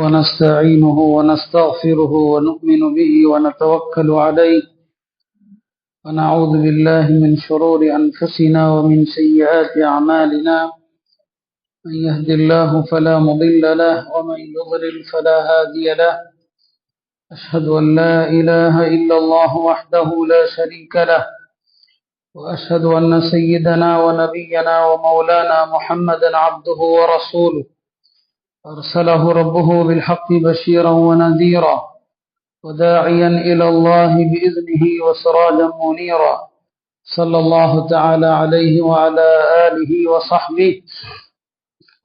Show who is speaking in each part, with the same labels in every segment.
Speaker 1: ونستعينه ونستغفره ونؤمن به ونتوكل عليه ونعوذ بالله من شرور أنفسنا ومن سيئات أعمالنا. من يهد الله فلا مضل له ومن يضلل فلا هادي له. أشهد أن لا إله إلا الله وحده لا شريك له، وأشهد أن سيدنا ونبينا ومولانا محمدا عبده ورسوله، أرسله ربه بالحق بشيرا ونذيرا وداعيا إلى الله بإذنه وسراجا منيرا، صلى الله تعالى عليه وعلى آله وصحبه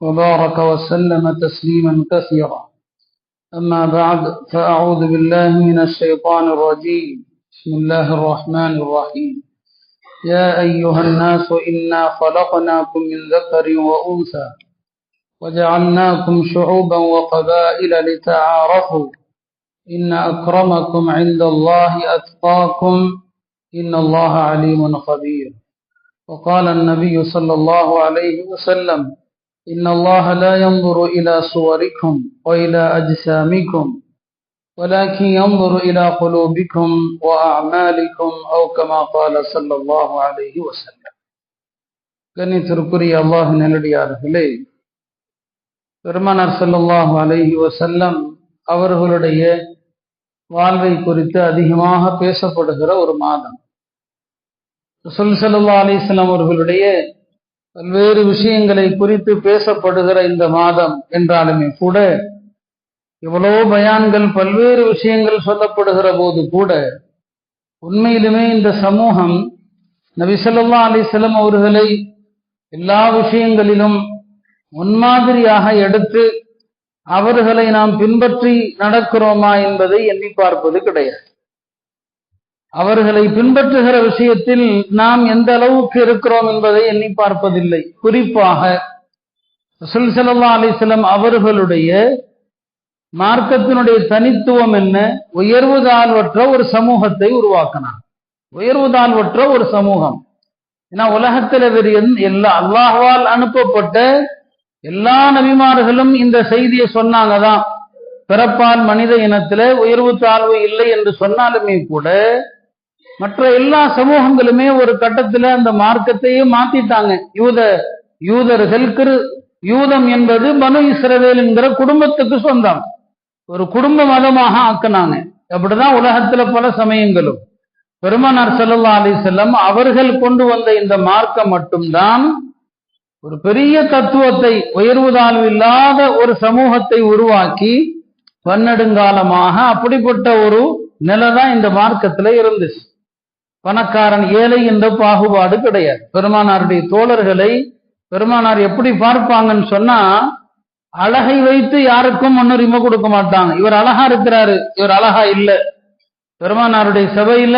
Speaker 1: وبارك وسلم تسليما كثيرا. أما بعد، فأعوذ بالله من الشيطان الرجيم. بسم الله الرحمن الرحيم. يا أيها الناس إنا خلقناكم من ذكر وأنثى وجعلناكم شعوبا وقبائل لتعارفوا إن أكرمكم عند الله أتقاكم إن الله عليم خبير. وقال النبي صلى الله عليه وسلم: إن الله لا ينظر إلى صوركم وإلى أجسامكم ولكن ينظر إلى قلوبكم وأعمالكم أو كما قال صلى الله عليه وسلم. கண்ணியத்திற்குரிய அல்லாஹ்வின் நல்லடியார்களே, பெருமானார் ஸல்லல்லாஹு அலைஹி வஸல்லம் அவர்களுடைய வாழ்வை குறித்து அதிகமாக பேசப்படுகிற ஒரு மாதம். ரசூல் ஸல்லல்லாஹு அலைஹி வஸல்லம் அவர்களுடைய பல்வேறு விஷயங்களை குறித்து பேசப்படுகிற இந்த மாதம் என்றாலுமே கூட, எவ்வளோ பயான்கள் பல்வேறு விஷயங்கள் சொல்லப்படுகிற போது கூட, உண்மையிலுமே இந்த சமூகம் நபி ஸல்லல்லாஹு அலைஹி வஸல்லம் அவர்களை எல்லா விஷயங்களிலும் முன்மாதிரியாக எடுத்து அவர்களை நாம் பின்பற்றி நடக்கிறோமா என்பதை எண்ணி பார்ப்பது கிடையாது. அவர்களை பின்பற்றுகிற விஷயத்தில் நாம் எந்த அளவுக்கு இருக்கிறோம் என்பதை எண்ணி பார்ப்பதில்லை. குறிப்பாக ரசூல் ஸல்லல்லாஹு அலைஹி வஸல்லம் அவர்களுடைய மார்க்கத்தினுடைய தனித்துவம் என்ன? உயர்வு தாழ்வற்ற ஒரு சமூகத்தை உருவாக்கினார். உயர்வு தாழ்வற்ற ஒரு சமூகம். ஏன்னா உலகத்தில் எல்லா அல்லாஹ்வால் அனுப்பப்பட்ட எல்லா நபிமார்களும் இந்த செய்தியை சொன்னாங்கதான். பிறப்பால் மனித இனத்துல உயர்வு தாழ்வு இல்லை என்று சொன்னாலுமே கூட, மற்ற எல்லா சமூகங்களுமே ஒரு கட்டத்துல அந்த மார்க்கத்தையே மாத்திட்டாங்க. யூதர்கள் யூதம் என்பது பனு இஸ்ரவேல் என்கிற குடும்பத்துக்கு சொந்தம். ஒரு குடும்ப மதமாக ஆக்கினாங்க. அப்படிதான் உலகத்துல பல சமயங்களும். பெருமானார் ஸல்லல்லாஹு அலைஹி வஸல்லம் அவர்கள் கொண்டு வந்த இந்த மார்க்கம் மட்டும்தான் ஒரு பெரிய தத்துவத்தை, உயர்வு தாழ்வு இல்லாத ஒரு சமூகத்தை உருவாக்கி பன்னெடுங்காலமாக அப்படிப்பட்ட ஒரு நிலைதான் இந்த மார்க்கத்துல இருந்துச்சு. பணக்காரன் ஏழை என்ற பாகுபாடு கிடையாது. பெருமானாருடைய தோழர்களை பெருமானார் எப்படி பார்ப்பாங்கன்னு சொன்னா, அழகை வைத்து யாருக்கும் முன்னுரிமை கொடுக்க மாட்டாங்க. இவர் அழகா இருக்கிறாரு, இவர் அழகா இல்லை. பெருமானாருடைய சபையில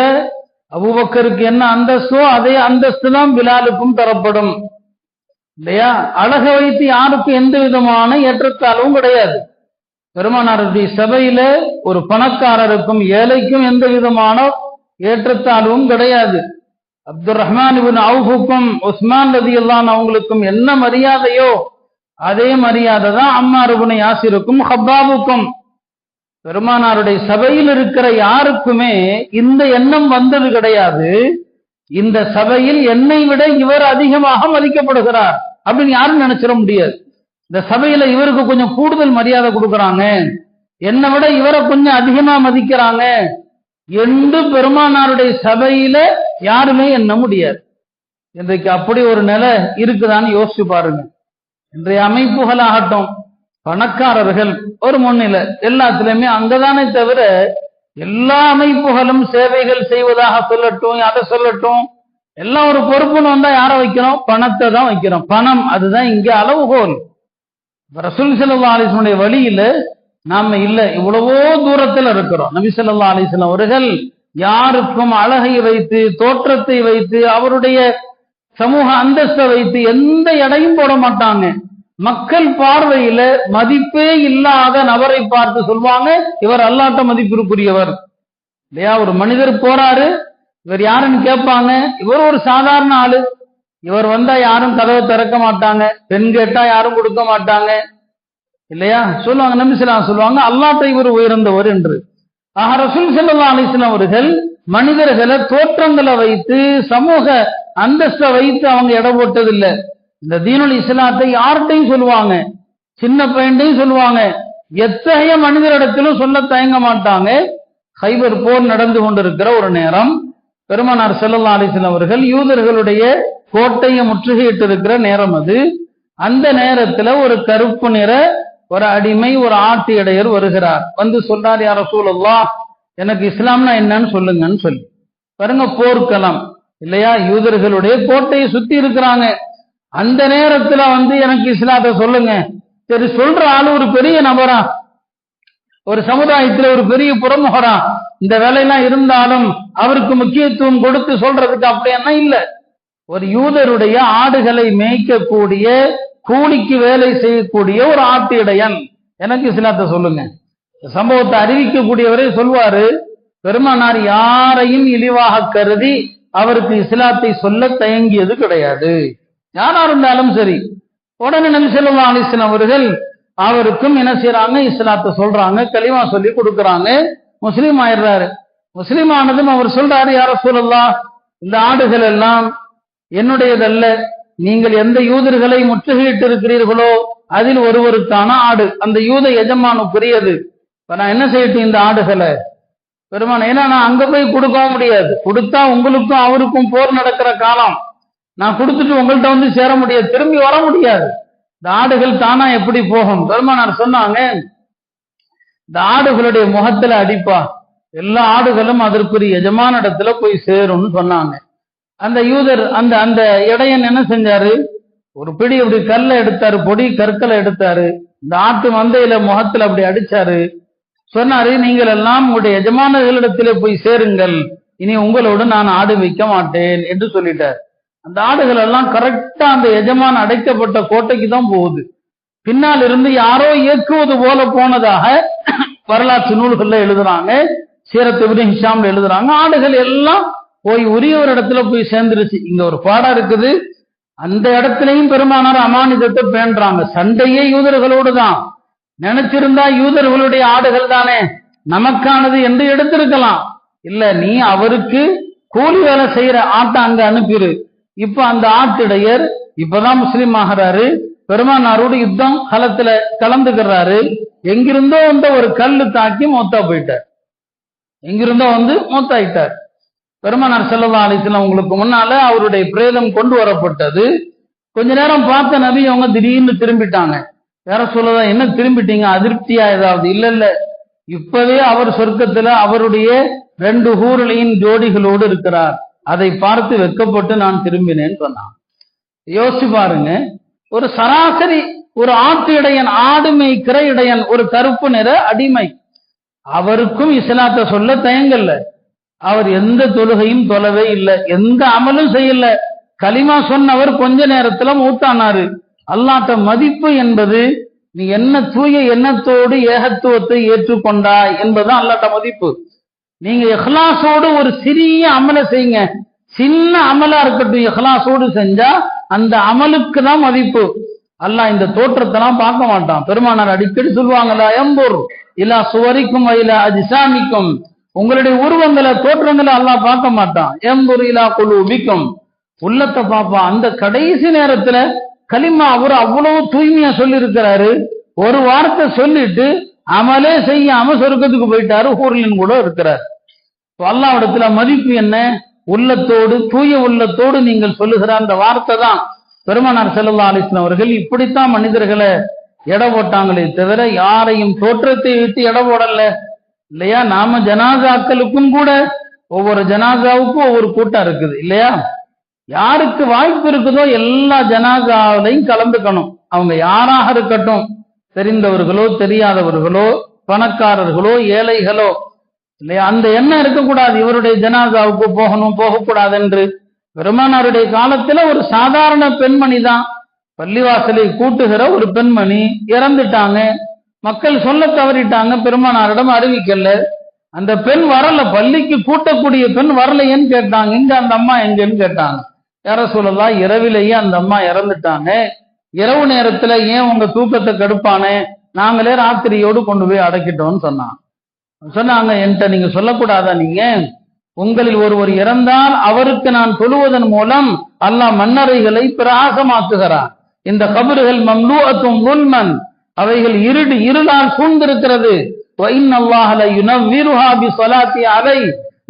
Speaker 1: அபூபக்கருக்கு என்ன அந்தஸ்தோ அதே அந்தஸ்து தான் பிலாலுக்கும் தரப்படும், இல்லையா? அழகை வைத்து யாருக்கும் எந்த விதமான ஏற்றத்தாழ்வும் கிடையாது. பெருமானாருடைய சபையில ஒரு பணக்காரருக்கும் ஏழைக்கும் எந்த விதமான ஏற்றத்தாழ்வும் கிடையாது. அப்துல் ரஹ்மான் இப்னு அவுஃபுக்கும் உஸ்மான் ரலியல்லாஹு அன்ஹு அவங்களுக்கும் என்ன மரியாதையோ அதே மரியாதை தான் அம்மார் இப்னு யாசிருக்கும் ஹப்பாபுக்கும். பெருமானாருடைய சபையில் இருக்கிற யாருக்குமே இந்த எண்ணம் வந்தது கிடையாது. இந்த சபையில் என்னை விட இவர் அதிகமாக மதிக்கப்படுகிறார் அப்படின்னு யாரும் நினைச்சிட முடியாது. இந்த சபையில இவருக்கு கொஞ்சம் கூடுதல் மரியாதை கொடுக்கறாங்க, என்னை விட இவரை கொஞ்சம் அதிகமா மதிக்கிறாங்க என்று பெருமானாருடைய சபையில யாருமே எண்ண முடியாது. இன்றைக்கு அப்படி ஒரு நிலை இருக்குதான்னு யோசிச்சு பாருங்க. இன்றைய அமைப்புகளாகட்டும், பணக்காரர்கள் ஒரு முன்னிலை எல்லாத்திலுமே அங்கதானே தவிர, எல்லா அமைப்புகளும் சேவைகள் செய்வதாக சொல்லட்டும், அதை சொல்லட்டும், எல்லாம் ஒரு பொறுப்புன்னு வந்தா யாரை வைக்கிறோம்? பணத்தை தான் வைக்கிறோம். பணம் அதுதான் இங்க அளவுகோல். ரசூல் ஸல்லல்லாஹு அலைஹி வஸல்லம் வழியில நாம இல்ல, இவ்வளவோ தூரத்தில் இருக்கிறோம். நபி ஸல்லல்லாஹு அலைஹி வஸல்லம் அவர்கள் யாருக்கும் அழகை வைத்து, தோற்றத்தை வைத்து, அவருடைய சமூக அந்தஸ்தை வைத்து எந்த எடையும் போட மாட்டாங்க. மக்கள் பார்வையில மதிப்பே இல்லாத நபரை பார்த்து சொல்வாங்க, இவர் அல்லாஹ்ட்ட மதிப்பிற்குரியவர், இல்லையா? ஒரு மனிதர் போறாரு, இவர் யாருன்னு கேட்பாங்க, இவர் ஒரு சாதாரண ஆளு, இவர் வந்தா யாரும் கதவை திறக்க மாட்டாங்க, பெண் கேட்டா யாரும் கொடுக்க மாட்டாங்க, இல்லையா? சொல்லுவாங்க, நபி ஸல்லல்லாஹு சொல்லுவாங்க அல்லாஹ்வை இவர் உயர்ந்தவர் என்று. ஆக ரசூல் ஸல்லல்லாஹு அலைஹி வஸல்லம் அவர்கள் மனிதர்களை தோற்றங்களை வைத்து சமூக அந்தஸ்தை வைத்து அவங்க எடை போட்டதில்லை. இந்த தீனுல் இஸ்லாத்தை யார்கிட்டையும் சொல்லுவாங்க, சின்ன பையன்டையும் சொல்லுவாங்க, எத்தகைய மனிதரிடத்திலும் சொல்ல தயங்க மாட்டாங்க. ஹைபர் போர் நடந்து கொண்டிருக்கிற ஒரு நேரம், பெருமானார் ஸல்லல்லாஹு அலைஹி வஸல்லம் அவர்கள் யூதர்களுடைய கோட்டையை முற்றுகையிட்டு இருக்கிற நேரம் அது. அந்த நேரத்துல ஒரு கருப்பு நிற ஒரு அடிமை, ஒரு ஆட்டு இடையர் வருகிறார். வந்து சொல்றார், யா ரசூலல்லாஹ், எனக்கு இஸ்லாம்னா என்னன்னு சொல்லுங்கன்னு சொல்லி. பாருங்க, போர்க்களம் இல்லையா, யூதர்களுடைய கோட்டையை சுத்தி இருக்கிறாங்க. அந்த நேரத்துல வந்து எனக்கு இஸ்லாத்தை சொல்லுங்க. சரி, சொல்ற ஆளு ஒரு பெரிய நபரா, ஒரு சமுதாயத்துல ஒரு பெரிய புறமுகரா, இந்த வேலையெல்லாம் இருந்தாலும் அவருக்கு முக்கியத்துவம் கொடுத்து சொல்றதுக்கு அப்படின்னா இல்ல. ஒரு யூதருடைய ஆடுகளை மேய்க்கக்கூடிய, கூலிக்கு வேலை செய்யக்கூடிய ஒரு ஆட்டு இடையன், எனக்கு இஸ்லாத்தை சொல்லுங்க. சம்பவத்தை அறிவிக்கக்கூடியவரே சொல்வாரு, பெருமானார் யாரையும் இழிவாக கருதி அவருக்கு இஸ்லாத்தை சொல்ல தயங்கியது கிடையாது. யாரா இருந்தாலும் சரி. உடனே நபி ஸல்லல்லாஹு அலைஹி வஸல்லம் அவர்கள் அவருக்கும் என்ன செய்யறாங்க, இஸ்லாத்தை சொல்றாங்க, கலிமா சொல்லி கொடுக்கறாங்க, முஸ்லீம் ஆயிடுறாரு. முஸ்லீம் ஆனதும் அவர் சொல்றாரு, யா ரசூலல்லாஹ், இந்த ஆடுகள் எல்லாம் என்னுடையதல்ல, நீங்கள் எந்த யூதர்களை முற்றுகையிட்டு இருக்கிறீர்களோ அதில் ஒருவருக்கான ஆடு, அந்த யூத எஜமானுக்குரியது. இப்ப நான் என்ன செய்யட்டும் இந்த ஆடுகளை? பெருமான, ஏன்னா நான் அங்க போய் கொடுக்கவும் முடியாது, கொடுத்தா உங்களுக்கும் அவருக்கும் போர் நடக்கிற காலம், நான் கொடுத்துட்டு உங்கள்கிட்ட வந்து சேர முடியாது, திரும்பி வர முடியாது. இந்த ஆடுகள் தானா எப்படி போகும்? பெருமானார் சொன்னாங்க, இந்த ஆடுகளுடைய முகத்துல அடிப்பா, எல்லா ஆடுகளும் அதற்குரிய எஜமான இடத்துல போய் சேரும்னு சொன்னாங்க. அந்த யூதர், அந்த அந்த இடையன் என்ன செஞ்சாரு, ஒரு பிடி அப்படி கல்லை எடுத்தாரு, பொடி கற்களை எடுத்தாரு, இந்த ஆட்டு மந்தையில முகத்துல அப்படி அடிச்சாரு. சொன்னாரு, நீங்கள் எல்லாம் உங்களுடைய எஜமானர்களிடத்திலே போய் சேருங்கள், இனி உங்களோடு நான் ஆடு வைக்க மாட்டேன் என்று சொல்லிட்டார். அந்த ஆடுகள் எல்லாம் கரெக்டா அந்த எஜமான அடைக்கப்பட்ட கோட்டைக்கு தான் போகுது. பின்னால் இருந்து யாரோ இயக்குவது போல போனதாக வரலாற்று நூல்கள்ல எழுதுறாங்க, சீரத் இப்னு ஹிஷாம்ல எழுதுறாங்க. ஆடுகள் எல்லாம் போய் உரிய ஒரு இடத்துல போய் சேர்ந்துருச்சு. இங்க ஒரு பாடம் இருக்குது, அந்த இடத்துலயும் பெருமானார் அமானிதத்தை பேண்றாங்க. சண்டையே யூதர்களோடு தான். நினைச்சிருந்தா யூதர்களுடைய ஆடுகள் தானே நமக்கானது என்று எடுத்திருக்கலாம். இல்ல, நீ அவருக்கு கூலி வேலை செய்யற ஆட்டை அங்க அனுப்பிடு. இப்ப அந்த ஆட்டிடையர் இப்பதான் முஸ்லீம் ஆகிறாரு, பெருமானாரோடு யுத்தம் களத்துல கலந்துக்கிறாரு. எங்கிருந்தோ வந்த ஒரு கல்லு தாக்கி மௌத்தா போயிட்டார், எங்கிருந்தோ வந்து மௌத்தாயிட்டார். பெருமானார் ஸல்லல்லாஹு அலைஹி வஸல்லம் உங்களுக்கு முன்னால அவருடைய பிரேதம் கொண்டு வரப்பட்டது. கொஞ்ச நேரம் பார்த்த நபி அவங்க திடீர்னு திரும்பிட்டாங்க. வேற சொல்லதான், என்ன திரும்பிட்டீங்க, அதிருப்தியா ஏதாவது? இல்ல இல்ல, இப்பவே அவர் சொர்க்கத்துல அவருடைய 2 ஹூர்களின் ஜோடிகளோடு இருக்கிறார், அதை பார்த்து வெட்கப்பட்டு நான் திரும்பினேன்னு சொன்னான். யோசிச்சு பாருங்க, ஒரு சராசரி ஒரு ஆட்டு இடையன், ஆடு மேய்க்கிற இடையன், ஒரு கருப்பு நிற அடிமை, அவருக்கும் இஸ்லாத்தை சொல்ல தயங்கல்ல. அவர் எந்த தொழுகையும் தொழவே இல்லை, எந்த அமலும் செய்யல. கலிமா சொன்னவர் கொஞ்ச நேரத்துல மூத்தானாரு. அல்லாஹ்ட்ட மதிப்பு என்பது நீ என்ன தூய எண்ணத்தோடு ஏகத்துவத்தை ஏற்றுக்கொண்டாய் என்பதுதான் அல்லாஹ்ட்ட மதிப்பு. நீங்க இஹ்லாஸோடு ஒரு சிறிய அமலை செய்யுங்க, சின்ன அமலா இருக்கட்டும், இஹ்லாஸோடு செஞ்சா அந்த அமலுக்கு தான் மதிப்பு. அல்லாஹ் இந்த தோற்றத்தெல்லாம் பார்க்க மாட்டான். பெருமானார் அடிக்கடி சொல்லுவாங்கல்ல, எம்பூர் இல்லா சுவரிக்கும் இல்லா அஜ்சாமிக்கும், உங்களுடைய உருவங்களை தோற்றங்களை அல்லாஹ் பார்க்க மாட்டான். எம்பூர் இலா குலூபிக்கும், உள்ளத்தை பார்ப்பான். அந்த கடைசி நேரத்துல கலிமா அவர் அவ்வளவு தூய்மையா சொல்லி இருக்கிறாரு. ஒரு வார்த்தை சொல்லிட்டு அமலே செய்யாம சொர்க்கத்துக்கு போயிட்டாரு, ஊர்லின் கூட இருக்கிறார். அல்லாஹ்விடத்துல மதிப்பு என்ன? உள்ளத்தோடு, தூய உள்ளத்தோடு நீங்கள் சொல்லுகிற அந்த வார்த்தை தான். பெருமானார் ஸல்லல்லாஹு அலைஹி வஸல்லம் அவர்கள் இப்படித்தான் மனிதர்களை எடை போட்டாங்களே தவிர யாரையும் தோற்றத்தை வைத்து எடை போடல. இல்லையா? நாம ஜனாசாக்களுக்கும் கூட ஒவ்வொரு ஜனாசாவுக்கும் ஒவ்வொரு கூட்டம் இருக்குது இல்லையா? யாருக்கு வாய்ப்பு இருக்குதோ எல்லா ஜனாசாவிலையும் கலந்துக்கணும். அவங்க யாராக இருக்கட்டும், தெரிந்தவர்களோ தெரியாதவர்களோ, பணக்காரர்களோ ஏழைகளோ, இல்லையா? அந்த எண்ணம் இருக்கக்கூடாது இவருடைய ஜனாசாவுக்கு போகணும் போகக்கூடாது என்று. பெருமானாருடைய காலத்துல ஒரு சாதாரண பெண்மணி தான், பள்ளிவாசலை கூட்டுகிற ஒரு பெண்மணி இறந்துட்டாங்க. மக்கள் சொல்ல தவறிட்டாங்க, பெருமானாரிடம் அறிவிக்கல. அந்த பெண் வரல, பள்ளிக்கு கூட்டக்கூடிய பெண் வரலையேன்னு கேட்டாங்க. இங்க அந்த அம்மா எங்கன்னு கேட்டாங்க. யார சொல்லலாம், இரவிலேயே அந்த அம்மா இறந்துட்டாங்க, இரவு நேரத்துல ஏன் உங்க தூக்கத்தை கெடுப்பானே, நாங்களே ராத்திரியோடு கொண்டு போய் அடக்கிட்டோம்னு சொன்னாங்க. என்கிட்ட நீங்க சொல்லக்கூடாதா? நீங்க உங்களில் ஒருவர் இறந்தால் அவருக்கு நான் தொழுவதன் மூலம் அல்லாஹ் மன்னரைகளை பிரகாசமாக்குகிறார். இந்த கபறுகள் மம்லூஅத்தும் குல்மன், அவைகள் இருளால் சூழ்ந்திருக்கிறது.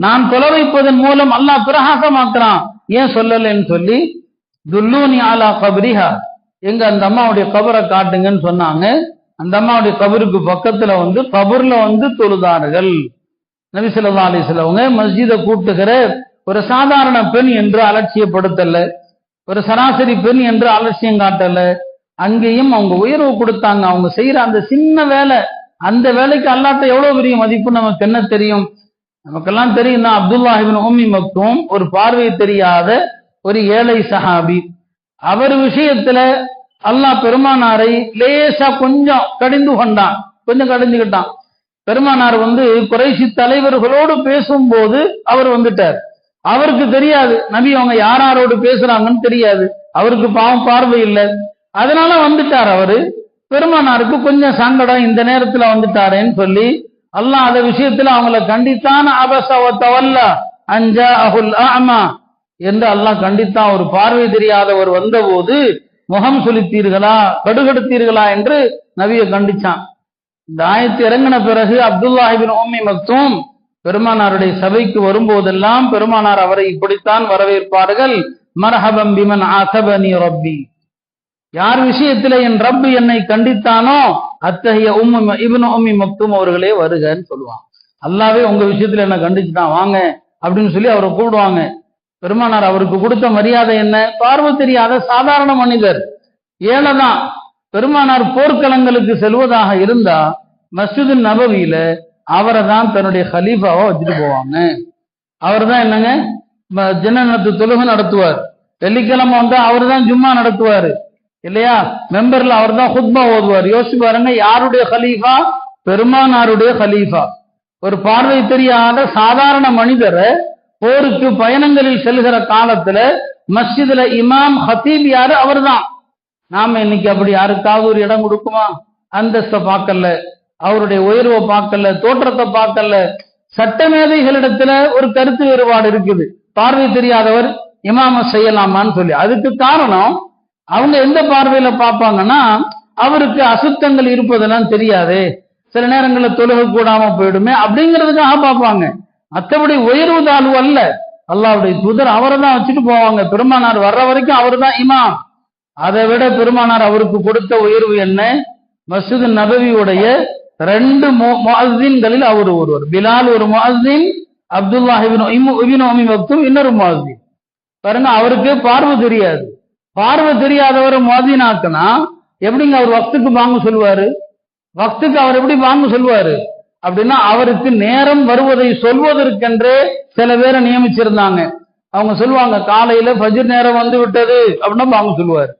Speaker 1: நான் தொலை வைப்பதன் மூலம் அல்லாஹ் பிரகாசமாக்குறான். ஏன் சொல்லலன்னு சொல்லி துல்லூனி அலா கபரிஹா, எங்க அந்த அம்மாவுடைய கபரை காட்டுங்கன்னு சொன்னாங்க. அந்த அம்மாவுடைய கபருக்கு பக்கத்துல கபர்ல தொழுதார்கள். நபி ஸல்லல்லாஹு அலைஹி வஸல்லம் மஸ்ஜிதை கூட்டுகிற ஒரு சாதாரண பெண் என்று அலட்சியப்படுத்தல, ஒரு சராசரி பெண் என்று அலட்சியம் காட்டல. அங்கேயும் அவங்க உயர்வு கொடுத்தாங்க. அவங்க செய்யற அந்த சின்ன வேலை, அந்த வேலைக்கு அல்லாஹ்ட்ட எவ்வளவு பெரிய மதிப்பு நமக்கு என்ன தெரியும்? நமக்கெல்லாம் தெரியும் தான். அப்துல்லாஹ் இப்னு உம்மி மக்தூம் ஒரு பார்வை தெரியாத ஒரு ஏழை சஹாபி. அவர் விஷயத்துல அல்லாஹ் பெருமானாரை லேசா கொஞ்சம் கடிந்து கொண்டான், கொஞ்சம் கடிஞ்சுக்கிட்டான். பெருமானார் குறைஷி தலைவர்களோடு பேசும்போது அவர் வந்துட்டார். அவருக்கு தெரியாது நபி அவங்க யாரோடு பேசுறாங்கன்னு தெரியாது. அவருக்கு பாவம் பார்வை இல்லை, அதனால வந்துட்டார். அவரு பெருமானாருக்கு கொஞ்சம் சங்கடம், இந்த நேரத்துல வந்துட்டாரேன்னு சொல்லி அல்லாஹ் அந்த விஷயத்துல அவங்கள கண்டித்தான். அபசவத்தவல்லா அஞ்சா அஹுல் அமா என்று அல்லாஹ் கண்டித்தான். ஒரு பார்வை தெரியாதவர் வந்தபோது முகம் சுளித்தீர்களா, கடுகடுத்தீர்களா என்று நபியை கண்டிச்சான். இந்த ஆயத்து இறங்கின பிறகு அப்துல்லாஹ் இப்னு உம்மி மக்தூம் பெருமானாருடைய சபைக்கு வரும்போதெல்லாம் பெருமானார் அவரை இப்படித்தான் வரவேற்பார்கள். மர்ஹபம் பிமன் ஆஸபனி ரப்பி, யார் விஷயத்துல என் ரப்பு என்னை கண்டித்தானோ அத்தகைய இப்னு உம்மி மக்தூம் அவர்களே வருகன்னு சொல்லுவான். அல்லாவே உங்க விஷயத்துல என்ன கண்டிச்சுட்டான், வாங்க அப்படின்னு சொல்லி அவரை கூப்பிடுவாங்க. பெருமானார் அவருக்கு கொடுத்த மரியாதை என்ன? பார்வை தெரியாத சாதாரண மனிதர், ஏழைதான். பெருமானார் போர்க்களங்களுக்கு செல்வதாக இருந்தா மஸ்ஜிது நபவியில அவரை தான் தன்னுடைய ஹலீஃபாவா வச்சுட்டு போவாங்க. அவர் தான் என்னங்க ஜன்னத்து தொழுகை நடத்துவார். வெள்ளிக்கிழமை வந்தா அவர் தான் ஜும்மா நடத்துவாரு இல்லையா? மெம்பர்ல அவர் தான் ஹுத்பா ஓதுவார். யோசிச்சு பாருங்க, யாருடைய ஹலீஃபா? பெருமானாருடைய ஹலீஃபா. ஒரு பார்வை தெரியாத சாதாரண மனிதரை போருக்கு பயணங்களில் செல்கிற காலத்துல மஸ்ஜிதுல இமாம் ஹத்தீப் யாரு? அவர் தான். நாம இன்னைக்கு அப்படி யாருக்காவது ஒரு இடம் கொடுக்குமா? அந்தஸ்தை பார்க்கல, அவருடைய உயர்வை பார்க்கல, தோற்றத்தை பார்க்கல. சட்டமேதைகளிடத்துல ஒரு கருத்து வேறுபாடு இருக்குது, பார்வை தெரியாதவர் இமாம செய்யலாமான்னு சொல்லி. அதுக்கு காரணம் அவங்க எந்த பார்வையில பார்ப்பாங்கன்னா, அவருக்கு அசுத்தங்கள் இருப்பதெல்லாம் தெரியாது, சில நேரங்களில் தொழுகை கூடாம போயிடுமே அப்படிங்கிறதுக்காக பார்ப்பாங்க. மற்றபடி உயர்வு தாழ்வு அல்ல. அல்லாஹ்வுடைய தூதர் அவரை தான் வச்சுட்டு போவாங்க. பெருமானார் வர்ற வரைக்கும் அவர் தான் இமாம். அதை விட பெருமானார் அவருக்கு கொடுத்த உயர்வு என்ன? மஸ்ஜிது நபவியுடைய 2 முஅஸ்ஸின்களில் அவர் ஒருவர். பிலால் ஒரு முஅஸ்ஸின், அப்துல்லாஹ் இப்னு உம்மி மக்தூம் இன்னொரு முஅஸ்ஸின். பாருங்க, அவருக்கு பார்வை தெரியாது. பார்வை தெரியாதவரை முஅஸ்ஸின் ஆக்குனா எப்படிங்க அவர் வக்துக்கு பாங்கு சொல்வாரு? வக்துக்கு அவர் எப்படி பாங்கு சொல்வாரு அப்படின்னா, அவருக்கு நேரம் வருவதை சொல்வதற்கென்றே சில பேரை நியமிச்சிருந்தாங்க. அவங்க சொல்லுவாங்க, காலையில ஃபஜ்ர் நேரம் வந்து விட்டது அப்படின்னா பாங்கு சொல்லுவார்.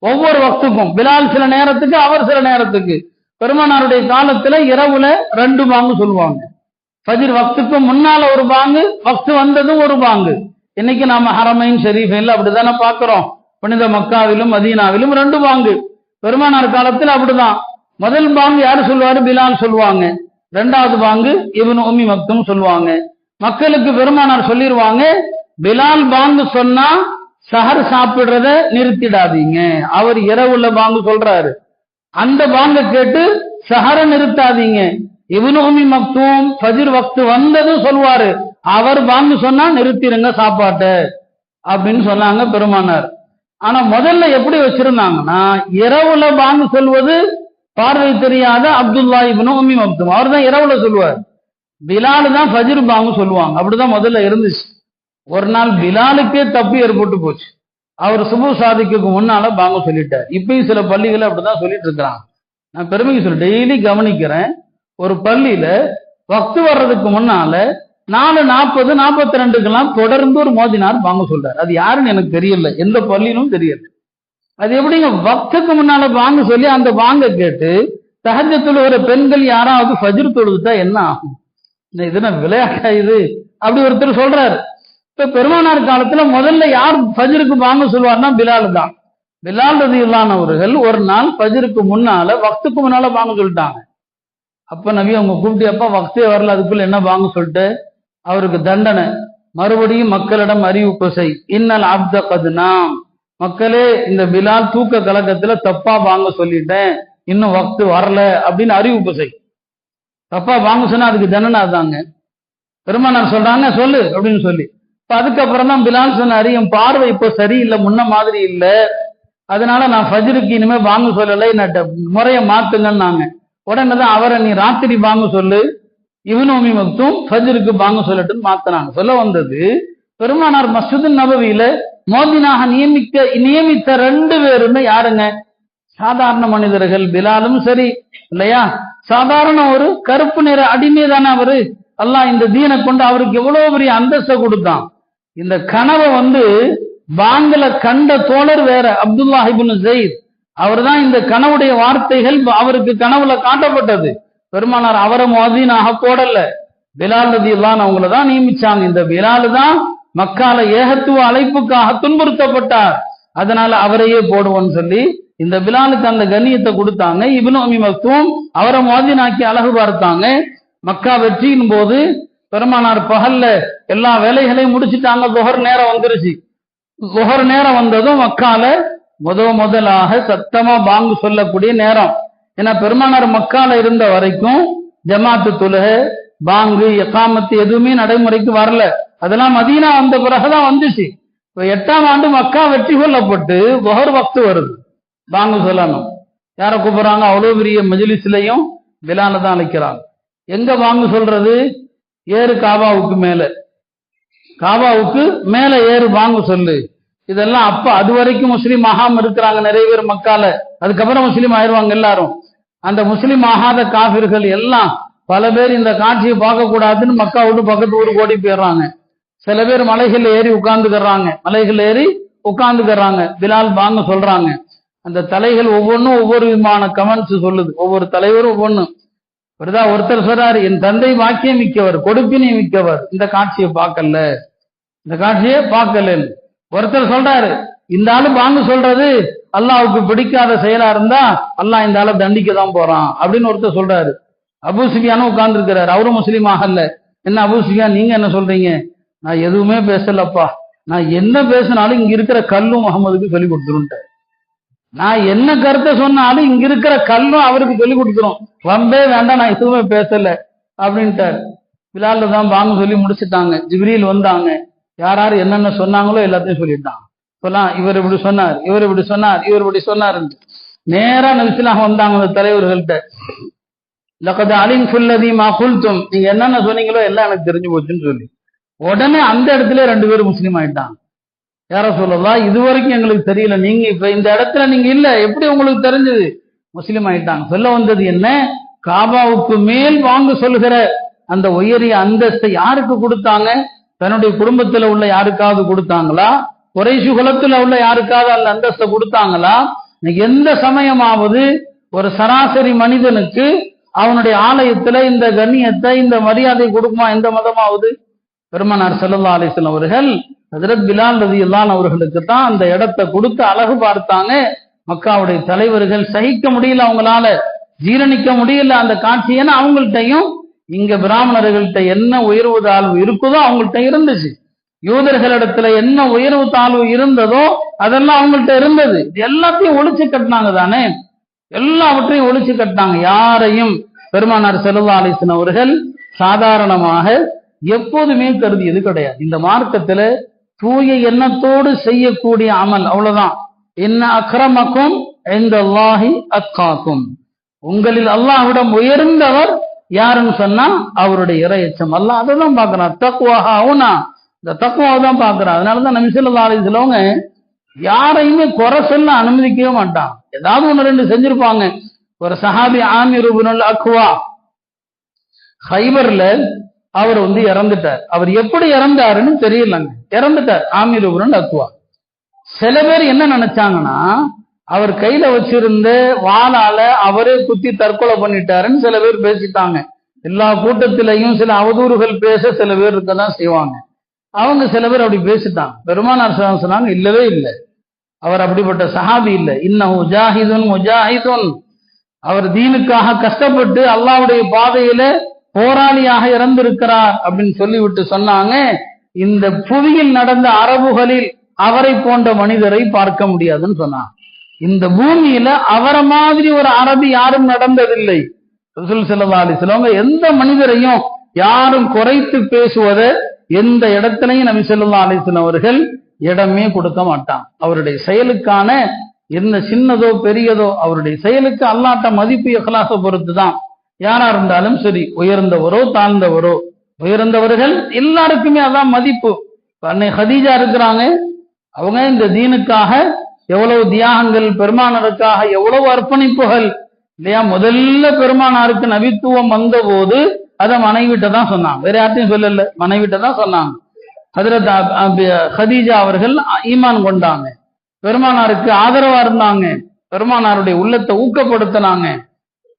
Speaker 1: ஒவ்வொரு வக்துக்கும் பிலால் சில நேரத்துக்கு, அவர் சில நேரத்துக்கு. பெருமானாருடைய காலத்துல இரவுல 2 பாங்கு சொல்லுவாங்க. ஃபஜ்ர் வக்துக்கு முன்னால ஒரு பாங்கு, வக்து வந்ததும் ஒரு பாங்கு. இன்னைக்கு நாம ஹரமைன் ஷரீஃபில் அப்படித்தானே பாக்குறோம். புனித மக்காவிலும் மதீனாவிலும் 2 பாங்கு. பெருமானார் காலத்தில் அப்படிதான். முதல் பாங்கு யாரு சொல்லுவாரு? பிலால் சொல்லுவாங்க. 2வது பாங்கு இப்னு உம்மி மக்தூம் சொல்லுவாங்க. மக்களுக்கு பெருமானார் சொல்லிடுவாங்க, பிலால் பாங்கு சொன்னா சஹர் சாப்பிடுறத நிறுத்திடாதீங்க. அவர் இரவுல பாங்கு சொல்றாரு, அந்த பாங்க கேட்டு சஹர நிறுத்தாதீங்க. இப்னு உம்மி மக்தூம் ஃபஜ்ர் வக்து வந்ததும் சொல்வாரு, அவர் பாங்கு சொன்னா நிறுத்திடுங்க சாப்பாட்ட அப்படின்னு சொன்னாங்க பெருமானார். ஆனா முதல்ல எப்படி வச்சிருந்தாங்கன்னா, இரவுல பாங்கு சொல்வது பார்வை தெரியாத அப்துல்லாஹ் இப்னு உம்மி மக்தூம், அவர் தான் இரவுல சொல்லுவார். பிலால் தான் ஃபஜ்ர் பாங்கு சொல்லுவாங்க. அப்படிதான் முதல்ல இருந்துச்சு. ஒரு நாள் பிலாலுக்கே தப்பு ஏற்பட்டு போச்சு. அவர் சுபு சாதிக்கு முன்னால பாங்க சொல்லிட்டார். இப்பயும் சில பள்ளிகளை அப்படிதான் சொல்லிட்டு இருக்கிறாங்க. நான் பெருமைக்கு சொல்ல டெய்லி கவனிக்கிறேன். ஒரு பள்ளியில வக்து வர்றதுக்கு முன்னால 4:40 42க்கெல்லாம் தொடர்ந்து ஒரு மோதினார் பாங்க சொல்றாரு. அது யாருன்னு எனக்கு தெரியல, எந்த பள்ளியிலும் தெரியல. அது எப்படிங்க வக்துக்கு முன்னால பாங்க சொல்லி அந்த பாங்க கேட்டு தஹஜ்ஜுத் ஒரு பெண்கள் யாராவது ஃபஜ்ர் தொழுதுட்டா என்ன ஆகும்? இது நான் விளையாட்டா இது? அப்படி ஒருத்தர் சொல்றாரு. இப்ப பெருமானார் காலத்துல முதல்ல யார் ஃபஜ்ருக்கு பாங்க சொல்வார்னா பிலால் தான். பிலால் ரலியல்லாஹு அவர்கள் ஒரு நாள் ஃபஜ்ருக்கு முன்னால வக்துக்கு முன்னால வாங்க சொல்லிட்டாங்க. அப்ப நபி அவங்க கூப்பிட்டு, அப்பா வக்தே வரல, அதுக்குள்ள என்ன வாங்க சொல்லிட்டு அவருக்கு தண்டனை. மறுபடியும் மக்களிடம் அறிவிப்பு செய், இன்னல் அப்த கத்னாம், மக்களே இந்த பிலால் தூக்க கலக்கத்துல தப்பா வாங்க சொல்லிட்டேன், இன்னும் வக்து வரல அப்படின்னு அறிவிப்பு செய். தப்பா வாங்க சொன்னா அதுக்கு தண்டனை அதாங்க. பெருமானார் சொல்றாங்க சொல்லு அப்படின்னு சொல்லி. இப்ப அதுக்கப்புறம் தான் பிலால் சொன்னாரு, என் பார்வை இப்ப சரியில்லை, முன்ன மாதிரி இல்லை, அதனால நான் ஃபஜ்ருக்கு இனிமே வாங்க சொல்லலை, என்ன முறைய மாத்துங்கன்னாங்க. உடனே தான் அவரை நீ ராத்திரி வாங்க சொல்லு, இப்னு உம்மி மக்தூம் ஃபஜ்ருக்கு வாங்க சொல்லட்டுன்னு மாத்தினாங்க. சொல்ல வந்தது, பெருமானார் மஸ்ஜிது நபவியில மோதினாக நியமித்த 2 பேருமே யாருங்க? சாதாரண மனிதர்கள். பிலாலும் சரி இல்லையா, சாதாரண ஒரு கருப்பு நிற அடிமை தானே அவரு. அல்லாஹ் இந்த தீனை கொண்டு அவருக்கு எவ்வளவு பெரிய அந்தஸ்தை கொடுத்தான். இந்த கனவை பாங்கல கண்ட தோழர் வேற, அப்துல்லாஹ் இப்னு ஸைத், அவர் தான் இந்த கனவுடைய வார்த்தைகள் அவருக்கு கனவுல காட்டப்பட்டது. பெருமானார் அவரை முஅzzினாக போடல, பிலால் ரலியல்லாஹு அவங்கள தான் நியமிச்சாங்க. இந்த பிலால் தான் மக்கால ஏகத்துவ அழைப்புக்காக துன்புறுத்தப்பட்டார், அதனால அவரையே போடுவோன்னு சொல்லி இந்த பிலாலுக்கு அந்த கண்ணியத்தை கொடுத்தாங்க. இப்னு உம்மி மக்தூம் அவரை முஅzzினாக்கி அழகு பார்த்தாங்க. மக்கா வெற்றியின் போது பெருமானார் பகல்ல எல்லா வேலைகளையும் முடிச்சுட்டாங்க. ظுஹர் நேரம் வந்துருச்சு. ظுஹர் நேரம் வந்ததும் மக்கால முதலாக சத்தமா பாங்கு சொல்லக்கூடிய நேரம். ஏன்னா பெருமானார் மக்கால இருந்த வரைக்கும் ஜமாத்து தொழுகை, பாங்கு, இகாமத்து எதுவுமே நடைமுறைக்கு வரல. அதெல்லாம் மதீனா வந்த பிறகுதான் வந்துச்சு. இப்ப 8ஆம் ஆண்டு மக்கா வெற்றி கொள்ளப்பட்டு ظுஹர் வக்து வருது, பாங்கு சொல்லணும். யாரை கூப்பிடுறாங்க? அவ்வளவு பெரிய மஜ்லிஸ்லயும் பிலால தான் அழைக்கிறாங்க. எங்க பாங்கு சொல்றது? ஏறு காபாவுக்கு மேல, காபாவுக்கு மேல ஏறு பாங்கு சொல்லு. இதெல்லாம் அப்ப அது வரைக்கும் முஸ்லீம் ஆகாம இருக்கிறாங்க நிறைய பேர் மக்கால, அதுக்கப்புறம் முஸ்லீம் ஆயிடுவாங்க எல்லாரும். அந்த முஸ்லீம் ஆகாத காபிர்கள் எல்லாம் பல பேர் இந்த காட்சியை பார்க்க கூடாதுன்னு மக்கா விட்டு பக்கத்து ஊருக்கு ஓடி போயிடுறாங்க. சில பேர் மலைகள் ஏறி உட்கார்ந்துக்கிறாங்க, மலைகள் ஏறி உட்கார்ந்துக்கிறாங்க. பிலால் பாங்க சொல்றாங்க. அந்த தலைகள் ஒவ்வொன்றும் ஒவ்வொரு விதமான கமெண்ட்ஸ் சொல்லுது, ஒவ்வொரு தலைவரும் ஒவ்வொன்றும். ஒருத்தர் சொல்றாரு, என் தந்தை வாக்கியம் மிக்கவர், கொடுப்பினை மிக்கவர், இந்த காட்சியை பார்க்கல, இந்த காட்சியை பார்க்கல. ஒருத்தர் சொல்றாரு, இந்த ஆளு பாங்கு சொல்றது அல்லாஹ்வுக்கு பிடிக்காத செயலா இருந்தா அல்லாஹ் இந்த ஆளை தண்டிக்க தான் போறான் அப்படின்னு ஒருத்தர் சொல்றாரு. அபூ சுஃபியானும் உட்கார்ந்து இருக்கிறாரு, அவரும் முஸ்லீம் ஆகல. என்ன அபூ சுஃபியான், நீங்க என்ன சொல்றீங்க? நான் எதுவுமே பேசலப்பா, நான் என்ன பேசினாலும் இங்க இருக்கிற கல்லும் முகமதுக்கு சொல்லி கொடுத்துருன்ட்டார். நான் என்ன கருத்தை சொன்னாலும் இங்க இருக்கிற கல்லும் அவருக்கு சொல்லி கொடுத்துரும், வம்பே வேண்டாம், நான் எதுவுமே பேசல அப்படின்ட்டார். பிலால்ல தான் பாங்கு சொல்லி முடிச்சுட்டாங்க. ஜிப்ரீல் வந்தாங்க, யார் என்னென்ன சொன்னாங்களோ எல்லாத்தையும் சொல்லிட்டாங்க. சொல்லலாம், இவர் இப்படி சொன்னார், இவர் இப்படி சொன்னார், இவர் இப்படி சொன்னார். நேரா நபிஸுல்லாஹ் வந்தாங்க அந்த தலைவர்கள்ட்ட. லகத் அலிம்து அல்லதி மா குல்தும், நீங்க என்னென்ன சொன்னீங்களோ எல்லாம் எனக்கு தெரிஞ்சு போச்சுன்னு சொல்லி உடனே அந்த இடத்துல 2 பேரும் முஸ்லீம் ஆயிட்டாங்க. யார சொல்லலாம், இதுவரைக்கும் எங்களுக்கு தெரியல, நீங்க இப்ப இந்த இடத்துல நீங்க இல்ல, எப்படி உங்களுக்கு தெரிஞ்சது? முஸ்லீம் ஆயிட்டாங்க. சொல்ல வந்தது என்ன, காபாவுக்கு மேல் வாங்க சொல்லுகிற அந்த உயரிய அந்தஸ்தை யாருக்கு கொடுத்தாங்க? தன்னுடைய குடும்பத்துல உள்ள யாருக்காவது கொடுத்தாங்களா? குறைஷி குலத்துல உள்ள யாருக்காவது அந்த அந்தஸ்தை கொடுத்தாங்களா? எந்த சமயமாவது ஒரு சராசரி மனிதனுக்கு அவனுடைய ஆலயத்துல இந்த கண்ணியத்தை, இந்த மரியாதை கொடுக்குமா எந்த மதமாவது? பெருமானார் ஸல்லல்லாஹு அலைஹி வஸல்லம் அவர்கள் ஹஜ்ரத் பிலால் ரலியல்லாஹு அவர்களுக்கு தான் அந்த இடத்தை கொடுத்து அழகு பார்த்தாங்க. மக்காவுடைய தலைவர்கள் சகிக்க முடியல, அவங்களால ஜீரணிக்க முடியல அந்த காட்சி. ஏன்னா அவங்கள்ட்டையும் இங்க பிராமணர்கள்ட்ட என்ன உயர்வு தாழ்வு இருக்குதோ அவங்கள்ட்ட இருந்துச்சு, யூதர்களிடத்துல என்ன உயர்வு தாழ்வு இருந்ததோ அதெல்லாம் அவங்கள்ட்ட இருந்தது. எல்லாத்தையும் ஒழிச்சு கட்டினாங்க தானே, எல்லாவற்றையும் ஒழிச்சு கட்டினாங்க. யாரையும் பெருமானார் ஸல்லல்லாஹு அலைஹி வஸல்லம் அவர்கள் சாதாரணமாக எப்போதுமே கருதியது கிடையாது. இந்த மார்க்கத்துல தூய எண்ணத்தோடு செய்யக்கூடிய அமல், அவ்வளவுதான். இன்ன அக்ரமக்கும் இன்தல்லாஹி அத்காக்கும், உங்களில் அல்லாஹ்விடம் உயர்ந்தவர் யாருன்னு சொன்னா அவருடைய இறையச்சம். அல்லாஹ் அதை தான் பார்க்கிறான். தக்வா ஹாவுனா, இந்த தக்வாவை தான் பார்க்கிறான். அதனாலதான் நபி ஸல்லல்லாஹு அலைஹி வஸல்லம் யாரையுமே குறை சொல்ல அனுமதிக்கவே மாட்டான். ஏதாவது 1-2 செஞ்சிருப்பாங்க. ஒரு சஹாபி ஆமிர் இப்னுல் அக்வா, ஹைபர்ல அவர் இறந்துட்டார். அவர் எப்படி இறந்தாருன்னு தெரியலங்க, இறந்துட்டார் ஆமிர் இப்னுல் அக்வா. சில பேர் என்ன நினைச்சாங்கன்னா அவர் கையில வச்சிருந்த வாளால அவரே குத்தி தற்கொலை பண்ணிட்டாருன்னு சில பேர் பேசிட்டாங்க. எல்லா கூட்டத்திலையும் சில அவதூறுகள் பேச சில பேர் இருக்கதான் செய்வாங்க. அவங்க சில பேர் அப்படி பேசிட்டாங்க. பெருமானார் ஸல்லல்லாஹு அலைஹி வஸல்லம் சொன்னாங்க, இல்லவே இல்லை, அவர் அப்படிப்பட்ட சஹாபி இல்லை. இன்னஹு ஜாஹிதுன் முஜாஹிதுன், அவர் தீனுக்காக கஷ்டப்பட்டு அல்லாஹ்வுடைய பாதையில போராளியாக இறந்திருக்கிறார் அப்படின்னு சொல்லிவிட்டு சொன்னாங்க, இந்த புவியில் நடந்த அரபுகளில் அவரை போன்ற மனிதரை பார்க்க முடியாதுன்னு சொன்னாங்க. இந்த பூமியில அவரை மாதிரி ஒரு அரபி யாரும் நடந்ததில்லை. ரசூல் ஸல்லல்லாஹு அலைஹி வஸல்லம் எந்த மனிதரையும் யாரும் குறைத்து பேசுவதை எந்த இடத்திலையும் நபி ஸல்லல்லாஹு அலைஹி வஸல்லம் அவர்கள் இடமே கொடுக்க மாட்டான். அவருடைய செயலுக்கான என்ன சின்னதோ பெரியதோ அவருடைய செயலுக்கு அல்லாஹ்ட்ட மதிப்பு இஹ்லாஸை பொறுத்து தான். யாரா இருந்தாலும் சரி, உயர்ந்தவரோ தாழ்ந்தவரோ, உயர்ந்தவர்கள் எல்லாருக்குமே அதான் மதிப்பு. அன்னை ஹதீஜா இருக்கிறாங்க, அவங்க இந்த தீனுக்காக எவ்வளவு தியாகங்கள், பெருமானாருக்காக எவ்வளவு அர்ப்பணிப்புகள் இல்லையா. முதல்ல பெருமானாருக்கு நபித்துவம் வந்த போது அதை மனைவிட்ட தான் சொன்னாங்க, வேற யார்ட்டையும் சொல்லல, மனைவிட்ட தான் சொன்னாங்க. ஹஜ்ரத் ஹதீஜா அவர்கள் ஈமான் கொண்டாங்க, பெருமானாருக்கு ஆதரவா இருந்தாங்க, பெருமானாருடைய உள்ளத்தை ஊக்கப்படுத்தினாங்க,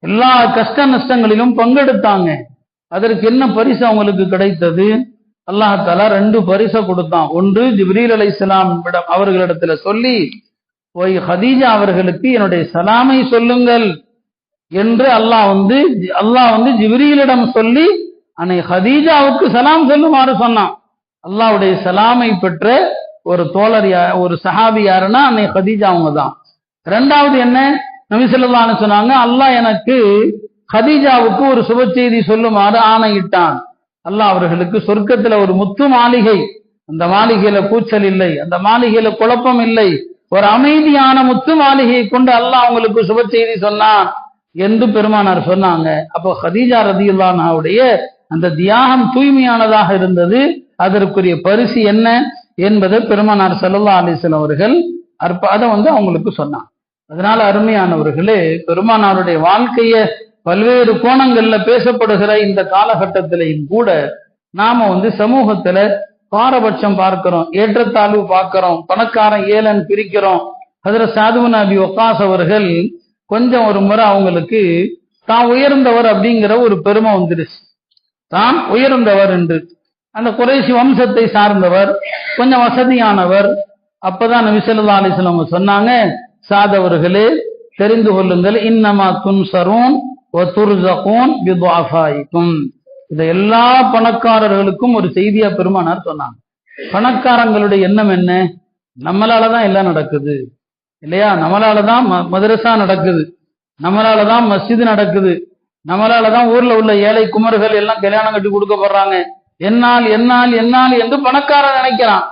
Speaker 1: எல்லா கஷ்ட நஷ்டங்களிலும் பங்கெடுத்தாங்க. அதற்கு என்ன பரிசு அவங்களுக்கு கிடைத்தது? அல்லாஹ் தஆலா 2 பரிசை கொடுத்தான். ஒன்று ஜிப்ரீல் அலைஹிஸ்ஸலாம் அவர்களிடத்துல சொல்லி, போய் ஹதீஜா அவர்களுக்கு என்னுடைய சலாமை சொல்லுங்கள் என்று அல்லாஹ் வந்து ஜிப்ரீலிடம் சொல்லி அன்னை ஹதீஜாவுக்கு சலாம் சொல்லுமாறு சொன்னான். அல்லாஹ்வுடைய சலாமை பெற்ற ஒரு தோழர் ஒரு சஹாபி யாருன்னா அன்னை ஹதீஜா அவங்க தான். இரண்டாவது என்ன, நபி ஸல்லல்லாஹு அலைஹி சொன்னாங்க, அல்லாஹ் எனக்கு ஹதீஜாவுக்கு ஒரு சுப செய்தி சொல்லுமாறு ஆணையிட்டான். அல்லாஹ் அவர்களுக்கு சொர்க்கத்துல ஒரு முத்து மாளிகை, அந்த மாளிகையில கூச்சல் இல்லை, அந்த மாளிகையில குழப்பம் இல்லை, ஒரு அமைதியான முத்து மாளிகையை கொண்டு அல்லாஹ் அவங்களுக்கு சுப செய்தி சொன்னான் என்று பெருமானார் சொன்னாங்க. அப்போ ஹதீஜா ரலியல்லாஹு அன்ஹாவுடைய அந்த தியாகம் தூய்மையானதாக இருந்தது. அதற்குரிய பரிசு என்ன என்பதை பெருமானார் ஸல்லல்லாஹு அலைஹி வஸல்லம் அவர்கள் அதை அவங்களுக்கு சொன்னாங்க. அதனால அருமையானவர்களே, பெருமானாருடைய வாழ்க்கைய பல்வேறு கோணங்கள்ல பேசப்படுகிற இந்த காலகட்டத்திலையும் கூட நாம சமூகத்துல பாரபட்சம் பார்க்கிறோம், ஏற்றத்தாழ்வு பார்க்கிறோம், பணக்காரன் ஏழன் பிரிக்கிறோம். ஹஜ்ரத் சஅத் பின் அபி வக்காஸ் அவர்கள் கொஞ்சம் ஒரு முறை அவங்களுக்கு தான் உயர்ந்தவர் அப்படிங்கிற ஒரு பெருமை வந்துருச்சு. தான் உயர்ந்தவர் என்று, அந்த குறைஷி வம்சத்தை சார்ந்தவர், கொஞ்சம் வசதியானவர். அப்பதான் நபி ஸல்லல்லாஹு அலைஹி வஸல்லம் சொன்னாங்க, சாத் அவர்களே தெரிந்து கொள்ளுங்கள், இன்னமா துன்சரூன் வ துர்ஸகூன் பிதுஅஃபாயிக்கும். இதை எல்லா பணக்காரர்களுக்கும் ஒரு செய்தியா பெருமானார் சொன்னாங்க. பணக்காரங்களுடைய எண்ணம் என்ன? நம்மளாலதான் எல்லாம் நடக்குது இல்லையா, நம்மளாலதான் மதரசா நடக்குது, நம்மளாலதான் மஸ்ஜித் நடக்குது, நம்மளாலதான் ஊர்ல உள்ள ஏழை குமர்கள் எல்லாம் கல்யாணம் கட்டி கொடுக்கப்படுறாங்க, என்னால் என்னால் என்னால் என்று பணக்காரன் நினைக்கிறான்.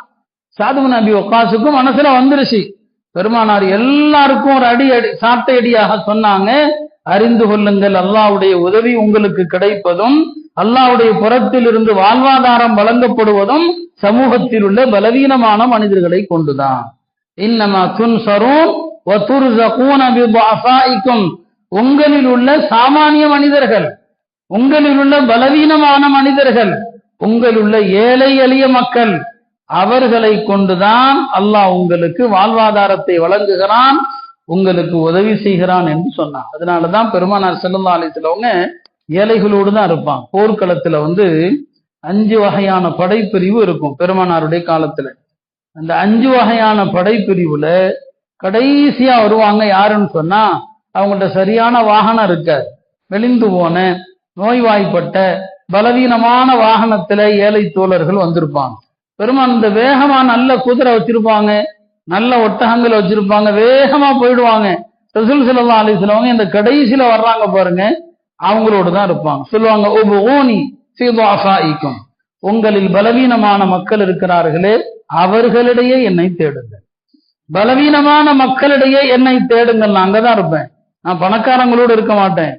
Speaker 1: சஅத் பின் அபி வக்காஸுக்கும் மனசுல வந்துருச்சு. பெருமானார் எல்லாருக்கும் ஒரு சாட்டை அடியாக சொன்னாங்க, அறிந்து கொள்ளுங்கள், அல்லாஹ்வுடைய உதவி உங்களுக்கு கிடைப்பதும் அல்லாஹ்வுடைய புறத்தில் இருந்து வாழ்வாதாரம் வழங்கப்படுவதும் சமூகத்தில் உள்ள பலவீனமான மனிதர்களை கொண்டுதான். இன்னமா துன்சரூன் வ துர்ஸகூன பிதுஅஃபாயிக்கும். உங்களில் உள்ள சாமானிய மனிதர்கள், உங்களில் உள்ள பலவீனமான மனிதர்கள், உங்களில் உள்ள ஏழை எளிய மக்கள், அவர்களை கொண்டுதான் அல்லாஹ் உங்களுக்கு வாழ்வாதாரத்தை வழங்குகிறான், உங்களுக்கு உதவி செய்கிறான் என்று சொன்னான். அதனாலதான் பெருமானார் ஸல்லல்லாஹு அலைஹி வஸல்லம் ஏழைகளோடு தான் இருப்பான். போர்க்களத்துல 5 வகையான படைப்பிரிவு இருக்கும் பெருமானாருடைய காலத்துல. அந்த 5 வகையான படைப்பிரிவுல கடைசியா வருவாங்க யாருன்னு சொன்னா, அவங்கள்ட்ட சரியான வாகனம் இருக்காது, மெலிந்து போன நோய்வாய்ப்பட்ட பலவீனமான வாகனத்துல ஏழை தோழர்கள் வந்திருப்பாங்க. பெருமான் இந்த வேகமா நல்ல குதிரை வச்சிருப்பாங்க, நல்ல ஒட்டகங்கள் வச்சிருப்பாங்க, வேகமா போயிடுவாங்க. ரசூல் ஸல்லல்லாஹு அலைஹி வஸல்லம் இந்த கடைசியில வர்றாங்க பாருங்க, அவங்களோடு தான் இருப்பாங்க. சொல்லுவாங்க, உபூனி ஃபீ துஅஃபாயிக்கும், உங்களில் பலவீனமான மக்கள் இருக்கிறார்களே அவர்களிடையே என்னை தேடுங்கள், பலவீனமான மக்களிடையே என்னை தேடுங்கள், நான் அங்கதான் இருப்பேன், நான் பணக்காரங்களோடு இருக்க மாட்டேன்,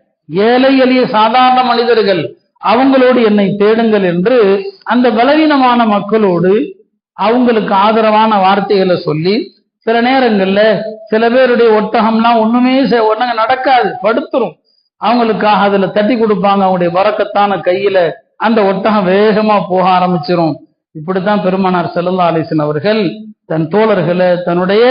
Speaker 1: ஏழை எளிய சாதாரண மனிதர்கள் அவங்களோடு என்னை தேடுங்கள் என்று அந்த பலவீனமான மக்களோடு அவங்களுக்கு ஆதரவான வார்த்தைகளை சொல்லி, சில நேரங்கள்ல சில பேருடைய ஒட்டகம்லாம் ஒண்ணுமே நடக்காது, படுத்துரும், அவங்களுக்காக அதுல தட்டி கொடுப்பாங்க, அவங்களுடைய பரக்கத்தான கையில அந்த ஒட்டகம் வேகமா போக ஆரம்பிச்சிரும். இப்படித்தான் பெருமானார் ஸல்லல்லாஹு அலைஹி வஸல்லம் அவர்கள் தன் தோழர்களை, தன்னுடைய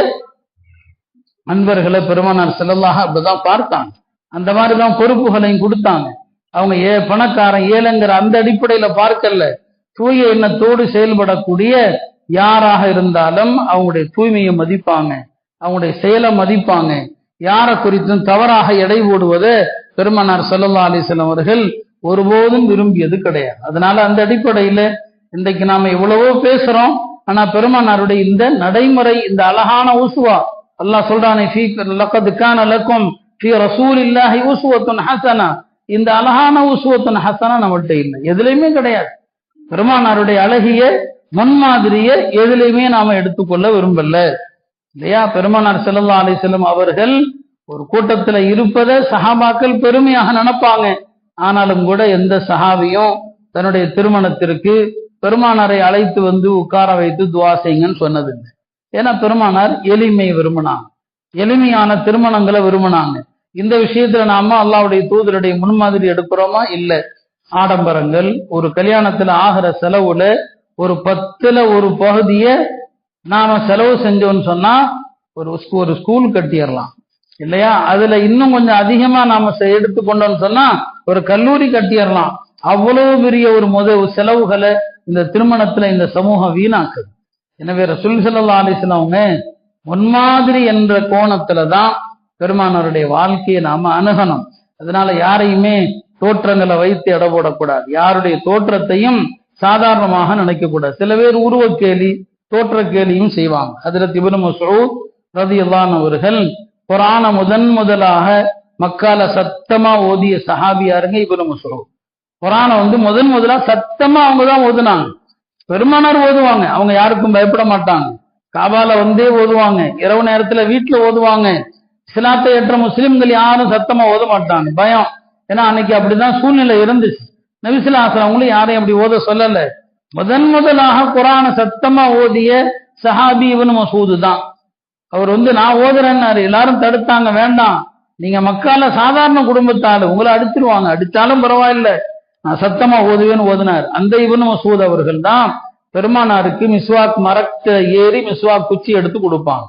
Speaker 1: நண்பர்களை பெருமானார் ஸல்லல்லாஹு அப்படிதான் பார்த்தாங்க. அந்த மாதிரிதான் பொறுப்புகளையும் கொடுத்தாங்க. அவங்க பணக்காரன் ஏழைங்கிற அந்த அடிப்படையில பார்க்கல, தூய எண்ணத்தோடு செயல்படக்கூடிய யாராக இருந்தாலும் அவங்களுடைய தூய்மையை மதிப்பாங்க, அவங்களுடைய செயலை மதிப்பாங்க. யாரை குறித்தும் தவறாக எடை போடுவதை பெருமானார் ஸல்லல்லாஹு அலைஹி வஸல்லம் அவர்கள் ஒருபோதும் விரும்பியது கிடையாது. அதனால அந்த அடிப்படையில இன்றைக்கு நாம எவ்வளவோ பேசுறோம், ஆனா பெருமானாருடைய இந்த நடைமுறை, இந்த அழகான உஸ்வா, அல்லாஹ் சொல்றானே லக்கத் கான லக்கும் ஃபீ ரசூலில்லாஹி உஸ்வத்துன் ஹஸனா, இந்த அழகான உஸ்வத்துன் ஹஸனா நம்மள்ட்ட இல்லை, எதுலையுமே கிடையாது. பெருமானாருடைய அழகிய முன்மாதிரியை எதுலையுமே நாம எடுத்துக்கொள்ள விரும்பல இல்லையா? பெருமானார் ஸல்லல்லாஹு அலைஹி வஸல்லம் அவர்கள் ஒரு கூட்டத்துல இருப்பதை சஹாபாக்கள் பெருமையாக நினைப்பாங்க. ஆனாலும் கூட எந்த சஹாபியும் தன்னுடைய திருமணத்திற்கு பெருமானாரை அழைத்து வந்து உட்கார வைத்து துவா செய்யுங்கன்னு சொன்னதில்லை. ஏன்னா பெருமானார் எளிமை விரும்பினாங்க, எளிமையான திருமணங்களை விரும்பினாங்க. இந்த விஷயத்துல நாம அல்லாஹ்வுடைய தூதருடைய முன்மாதிரி எடுக்கிறோமா? இல்லை. ஆடம்பரங்கள், ஒரு கல்யாணத்துல ஆகிற செலவுல ஒரு 10ல் ஒரு பகுதியை நாம செலவு செஞ்சோம்னு சொன்னா ஒரு ஸ்கூல் கட்டிடலாம் இல்லையா? அதுல இன்னும் கொஞ்சம் அதிகமா நாம எடுத்துக்கொண்டோம்னு சொன்னா ஒரு கல்லூரி கட்டிடலாம். அவ்வளவு பெரிய ஒரு செலவுகளை இந்த திருமணத்துல இந்த சமூகம் வீணாக்குது. எனவே ரசூல் ஸல்லல்லாஹு அலைஹி வஸல்லம் அவங்க முன்மாதிரி என்ற கோணத்துலதான் பெருமானாருடைய வாழ்க்கையை நாம அணுகணும். அதனால யாரையுமே தோற்றங்களை வைத்து எடை போடக்கூடாது, யாருடைய தோற்றத்தையும் சாதாரணமாக நினைக்க கூடாது. சில பேர் உருவக்கேலி, தோற்ற கேலியும் செய்வாங்க. ஹஜ்ரத் இப்னு மஸ்ஊத் ரலியல்லாஹு அன்ஹு அவர்கள் குர்ஆனை முதலாக மக்கால சத்தமா ஓதிய சஹாபியாருங்க இப்னு மஸ்ஊத். குர்ஆனை முதலா சத்தமா அவங்க தான் ஓதுனாங்க. பெருமானார் ஓதுவாங்க, அவங்க யாருக்கும் பயப்பட மாட்டாங்க. காபால ஓதுவாங்க, இரவு நேரத்துல வீட்டுல ஓதுவாங்க. இஸ்லாத்தை ஏற்ற முஸ்லிம்கள் யாரும் சத்தமா ஓத மாட்டாங்க, பயம். ஏன்னா அன்னைக்கு அப்படிதான் சூழ்நிலை இருந்துச்சு. நபி ஸல்லல்லாஹு அலைஹி வஸல்லம் அவங்களும் யாரையும் அப்படி ஓத சொல்லல. முதலாக குர்ஆனை சத்தமா ஓதிய சஹாபி இப்னு மஸ்ஊத் தான். அவர் நான் ஓதுறேன்னாரு, எல்லாரும் தடுத்தாங்க, வேண்டாம், நீங்க மக்கால சாதாரண குடும்பத்தால், உங்களை அடிச்சிருவாங்க, அடிச்சாலும் பரவாயில்ல, நான் சத்தமா ஓதுவேன்னு ஓதுனார். அந்த இப்னு மஸ்ஊத் அவர்கள் தான் பெருமானாருக்கு மிஸ்வாக் மரத்தை ஏறி மிஸ்வாக் குச்சி எடுத்து கொடுப்பாங்க.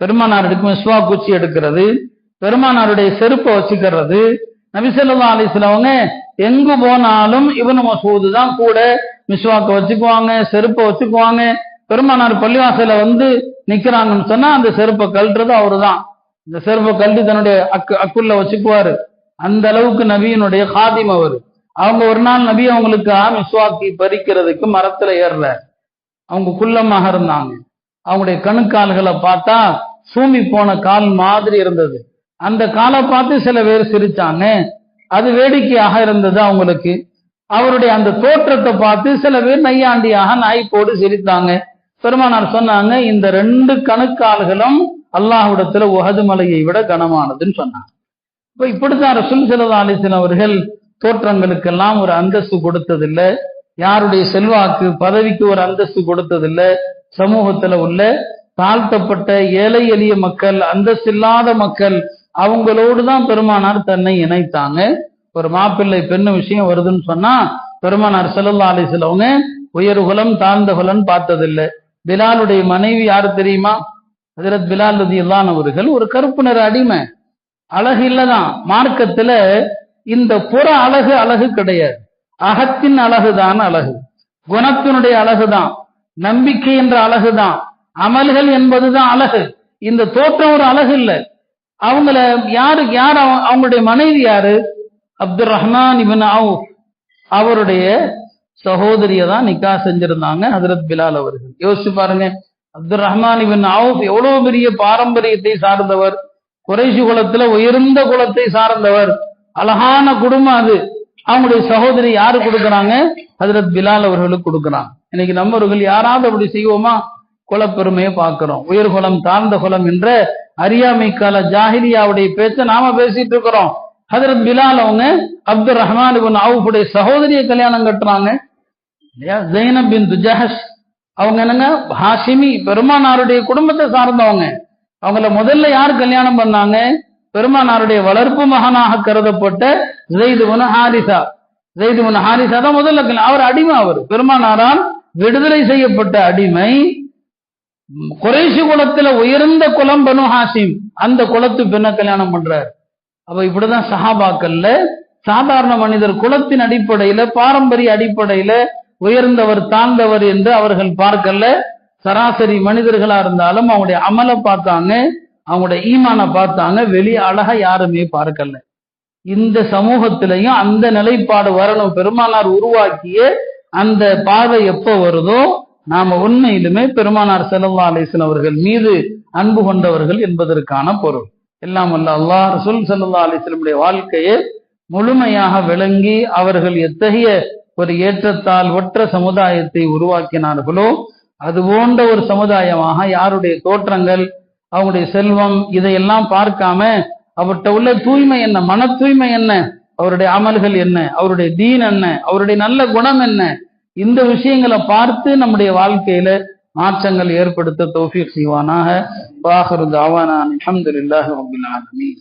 Speaker 1: பெருமானாருக்கு மிஸ்வாக் குச்சி எடுக்கிறது, பெருமானாருடைய செருப்பை வச்சுக்கிறது. நபி ஸல்லல்லாஹு அலைஹி வஸல்லம் அவங்க எங்கு போனாலும் இப்னு மஸ்ஊத் தான் கூட மிஸ்வாக்க வச்சுக்குவாங்க, செருப்பை வச்சுக்குவாங்க. பெருமானார் பள்ளிவாசல நிக்கிறாங்கன்னு சொன்னா அந்த செருப்பை கழட்டுறது அவரு தான். இந்த செருப்பை கழட்டி தன்னுடைய அக்குள்ள வச்சுக்குவாரு. அந்த அளவுக்கு நபியினுடைய காதிம் அவரு. அவங்க ஒரு நாள் நபி அவங்களுக்கு மிஸ்வாக்கி பறிக்கிறதுக்கு மரத்துல ஏறுற, அவங்க குள்ளமாக இருந்தாங்க. அவங்களுடைய கணுக்கால்களை பார்த்தா சூமி போன கால் மாதிரி இருந்தது. அந்த காலை பார்த்து சில பேர் சிரிச்சாங்க, அது வேடிக்கையாக இருந்தது அவங்களுக்கு. அவருடைய அந்த தோற்றத்தை பார்த்து சில பேர் நையாண்டியாக நாய்ப்போடு சிரித்தாங்க. பெருமானார் சொன்னாங்க, இந்த 2 கணுக்கால்களும் அல்லாஹ்விடத்துல உஹது மலையை விட கனமானதுன்னு சொன்னாங்க. இப்ப இப்படித்தான் ரசூல் ஸல்லல்லாஹு அலைஹி வஸல்லம் அவர்கள் தோற்றங்களுக்கெல்லாம் ஒரு அந்தஸ்து கொடுத்ததில்லை, யாருடைய செல்வாக்கு பதவிக்கு ஒரு அந்தஸ்து கொடுத்ததில்லை. சமூகத்துல உள்ள தாழ்த்தப்பட்ட ஏழை எளிய மக்கள், அந்தஸ்தில்லாத மக்கள், அவங்களோடு தான் பெருமானார் தன்னை இணைத்தாங்க. ஒரு மாப்பிள்ளை பெண்ணு விஷயம் வருதுன்னு சொன்னா பெருமானார் ஸல்லல்லாஹு அலைஹி வஸல்லம் அவங்க உயர் குலம் தாழ்ந்த குலம் பார்த்ததில்லை. பிலாலுடைய மனைவி யாரு தெரியுமா? ஹஜ்ரத் பிலால் ரலியல்லாஹு அன்ஹு அவர்கள் ஒரு கருப்பு நிற அடிமை. அழகு இல்லதான், மார்க்கத்துல இந்த புற அழகு கிடையாது, அகத்தின் அழகுதான் அழகு, குணத்தினுடைய அழகுதான், நம்பிக்கை என்ற அழகுதான், அமல்கள் என்பதுதான் அழகு. இந்த தோற்றம் ஒரு அழகு இல்லை. அவங்கள யார் அவங்களுடைய மனைவி யாரு? அப்துர் ரஹ்மான் இப்னு அவுஃப் அவருடைய சகோதரிய தான் நிக்கா செஞ்சிருந்தாங்க ஹஜ்ரத் பிலால் அவர்கள். யோசிச்சு பாருங்க, அப்துர் ரஹ்மான் இப்னு அவுஃப் எவ்வளவு பெரிய பாரம்பரியத்தை சார்ந்தவர், குறைஷி குலத்துல உயர்ந்த குலத்தை சார்ந்தவர், அழகான குடும்பம் அது. அவங்களுடைய சகோதரி யாரு கொடுக்குறாங்க? ஹஜ்ரத் பிலால் அவர்களுக்கு கொடுக்குறாங்க. இன்னைக்கு நம்மவர்கள் யாராவது அப்படி செய்வோமா? குலப்பெருமையை பார்க்கிறோம், உயர் குலம் தாழ்ந்த குலம் என்ற அறியாமை கால ஜாஹிலியாவுடைய பேச்சை நாம பேசிட்டு இருக்கிறோம். ஹஜ்ரத் பிலால் அவங்க அப்துர் ரஹ்மான் இப்னு அவுஃபுடைய சகோதரியை கல்யாணம் கட்டுறாங்க. ஸைனப் பின்த் ஜஹஷ் அவங்க என்னங்க ஹாஷிமி, பெருமானாருடைய குடும்பத்தை சார்ந்தவங்க. அவங்கள முதல்ல யார் கல்யாணம் பண்ணாங்க? பெருமானாருடைய வளர்ப்பு மகனாக கருதப்பட்ட ஸைத் இப்னு ஹாரிஸா. ஸைத் இப்னு ஹாரிஸா தான் முதல்ல அவர் அடிமை. அவர் பெருமானாரால் விடுதலை செய்யப்பட்ட அடிமை. குறைஷி குலத்துல உயர்ந்த குலம் பனு ஹாஷிம், அந்த குலத்து பெண்ணை கல்யாணம் பண்றார். அப்ப இப்படிதான் சஹாபாக்கள்ல சாதாரண மனிதர் குலத்தின் அடிப்படையில பாரம்பரிய அடிப்படையில உயர்ந்தவர் தாழ்ந்தவர் என்று அவர்கள் பார்க்கல. சராசரி மனிதர்களா இருந்தாலும் அவங்களுடைய அமலை பார்த்தாங்க, அவங்களுடைய ஈமானை பார்த்தாங்க. வெளி அழகா யாருமே பார்க்கல. இந்த சமூகத்திலையும் அந்த நிலைப்பாடு வரணும். பெருமானார் உருவாக்கிய அந்த பார்வை எப்ப வருதோ நாம உண்மையிலுமே பெருமானார் ஸல்லல்லாஹு அலைஹி வஸல்லம் அவர்கள் மீது அன்பு கொண்டவர்கள் என்பதற்கான பொருள். எல்லாம் வல்ல அல்லாஹ் ரசூல் ஸல்லல்லாஹு அலைஹி வஸல்லம் வாழ்க்கையை முழுமையாக விளங்கி அவர்கள் எத்தகைய ஒரு ஏற்றத்தால் ஒற்ற சமுதாயத்தை உருவாக்கினார்களோ அது போன்ற ஒரு சமுதாயமாக யாருடைய தோற்றங்கள், அவங்களுடைய செல்வம் இதையெல்லாம் பார்க்காம அவர்கிட்ட உள்ள தூய்மை என்ன, மன தூய்மை என்ன, அவருடைய அமல்கள் என்ன, அவருடைய தீன் என்ன, அவருடைய நல்ல குணம் என்ன, இந்த விஷயங்களை பார்த்து நம்முடைய வாழ்க்கையில மாற்றங்கள் ஏற்படுத்த தௌஃபீக் செய்வானாக. வாஹிரு தஅவானா அல்ஹம்துலில்லாஹி ரப்பில் ஆலமீன்.